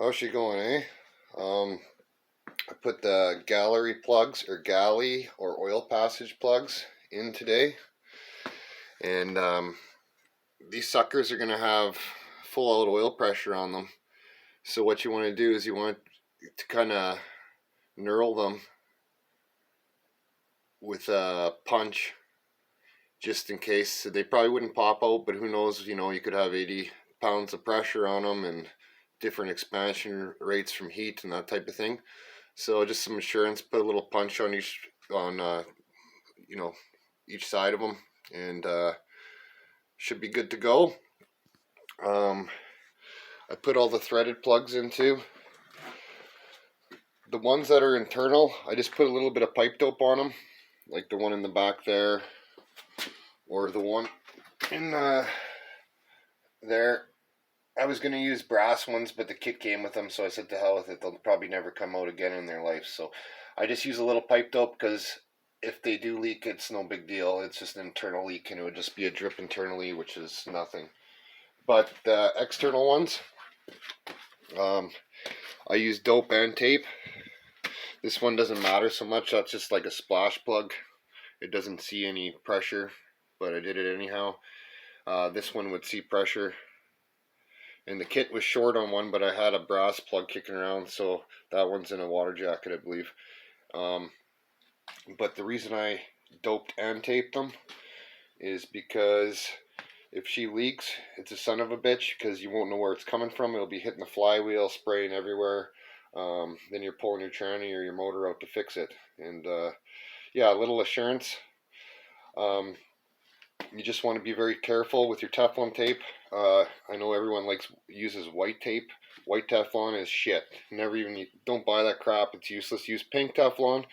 How's she going, eh? I put the gallery plugs or galley or oil passage plugs in today, and these suckers are gonna have full out oil pressure on them. So what you want to do is you want to kind of knurl them with a punch, just in case. So they probably wouldn't pop out, but who knows? You know, you could have 80 pounds of pressure on them and different expansion rates from heat and that type of thing. So just some assurance, put a little punch on you know, each side of them, and should be good to go. I put all the threaded plugs in too. The ones that are internal, I just put a little bit of pipe dope on them, like the one in the back there, or the one in there. I was going to use brass ones, but the kit came with them, so I said to hell with it. They'll probably never come out again in their life. So I just use a little pipe dope, because if they do leak, it's no big deal. It's just an internal leak, and it would just be a drip internally, which is nothing. But the external ones, I use dope and tape. This one doesn't matter so much. That's just like a splash plug. It doesn't see any pressure, but I did it anyhow. This one would see pressure. And the kit was short on one, but I had a brass plug kicking around, so that one's in a water jacket, I believe. But the reason I doped and taped them is because if she leaks, it's a son of a bitch, because you won't know where it's coming from. It'll be hitting the flywheel, spraying everywhere. Then you're pulling your tranny or your motor out to fix it. And yeah, a little assurance. You just want to be very careful with your Teflon tape. I know everyone uses white tape. White Teflon is shit. Don't buy that crap. It's useless. Use pink Teflon,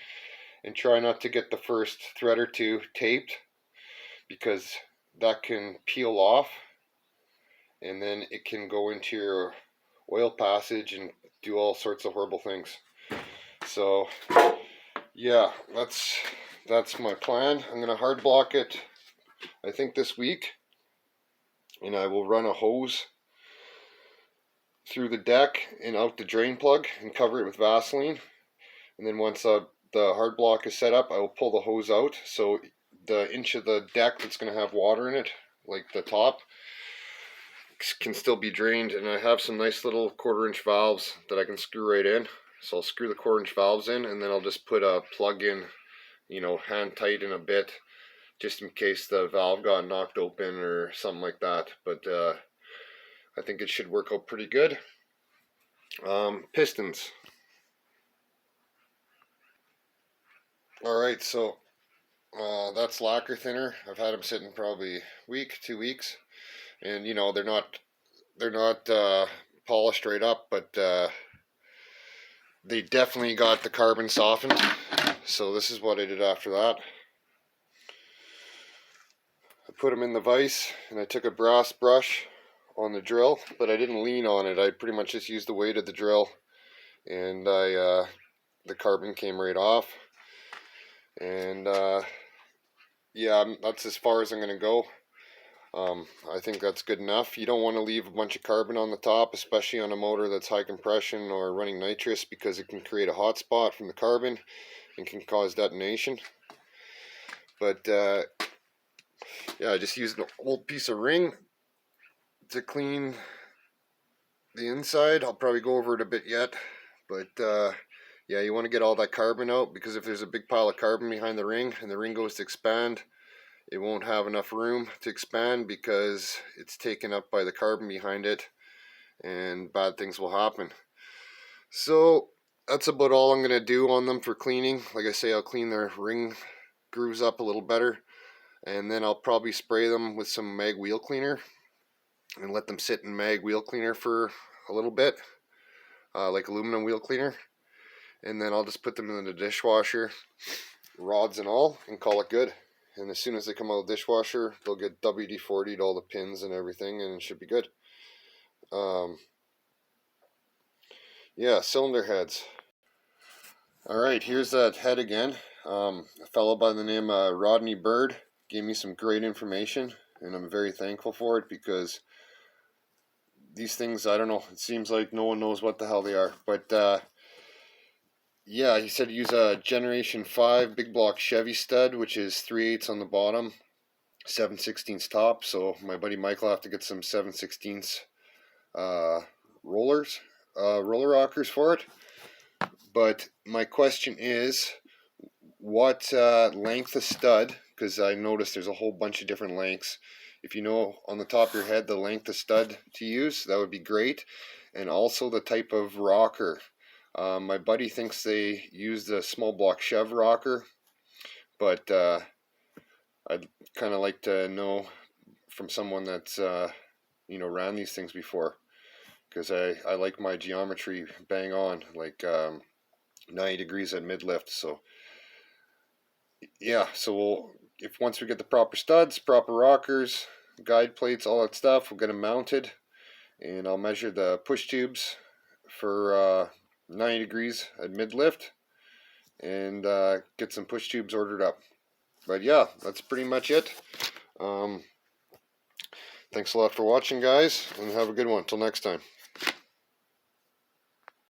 and try not to get the first thread or two taped, because that can peel off, and then it can go into your oil passage and do all sorts of horrible things. So yeah, that's my plan. I'm gonna hard block it, I think, this week, and I will run a hose through the deck and out the drain plug and cover it with Vaseline. And then once the hard block is set up, I will pull the hose out, so the inch of the deck that's going to have water in it, like the top, can still be drained. And I have some nice little 1/4 inch valves that I can screw right in. So I'll screw the 1/4 inch valves in, and then I'll just put a plug in, you know, hand tight in a bit, just in case the valve got knocked open or something like that. But I think it should work out pretty good. Pistons. Alright, so that's lacquer thinner. I've had them sitting probably a week, 2 weeks, and you know, they're not polished right up, but they definitely got the carbon softened. So this is what I did after that. I put them in the vise, and I took a brass brush on the drill, but I didn't lean on it. I pretty much just used the weight of the drill, and the carbon came right off. And yeah, that's as far as I'm going to go. I think that's good enough. You don't want to leave a bunch of carbon on the top, especially on a motor that's high compression or running nitrous, because it can create a hot spot from the carbon and can cause detonation. But yeah, I just used an old piece of ring to clean the inside. I'll probably go over it a bit yet, but yeah, you want to get all that carbon out, because if there's a big pile of carbon behind the ring and the ring goes to expand, it won't have enough room to expand, because it's taken up by the carbon behind it, and bad things will happen. So that's about all I'm going to do on them for cleaning. Like I say, I'll clean their ring grooves up a little better, and then I'll probably spray them with some mag wheel cleaner and let them sit in mag wheel cleaner for a little bit, like aluminum wheel cleaner, and then I'll just put them in the dishwasher, rods and all, and call it good. And as soon as they come out of the dishwasher, they'll get WD-40'd all the pins and everything, and it should be good. Yeah, cylinder heads. Alright, here's that head again. A fellow by the name of Rodney Bird gave me some great information, and I'm very thankful for it, because these things, I don't know, it seems like no one knows what the hell they are. But yeah, he said use a Generation 5 big block Chevy stud, which is 3/8 on the bottom, 7/16 top. So my buddy Michael will have to get some 7/16 uh, roller rockers for it. But my question is, what length of stud? Because I noticed there's a whole bunch of different lengths. If you know on the top of your head the length of stud to use, that would be great. And also the type of rocker. My buddy thinks they use the small block Chev rocker, but I'd kind of like to know from someone that's ran these things before, because I like my geometry bang on, like 90 degrees at mid lift. So yeah, so once we get the proper studs, proper rockers, guide plates, all that stuff, we'll get them mounted, and I'll measure the push tubes for 90 degrees at mid lift, and get some push tubes ordered up. But yeah, that's pretty much it. Thanks a lot for watching, guys, and have a good one. Till next time.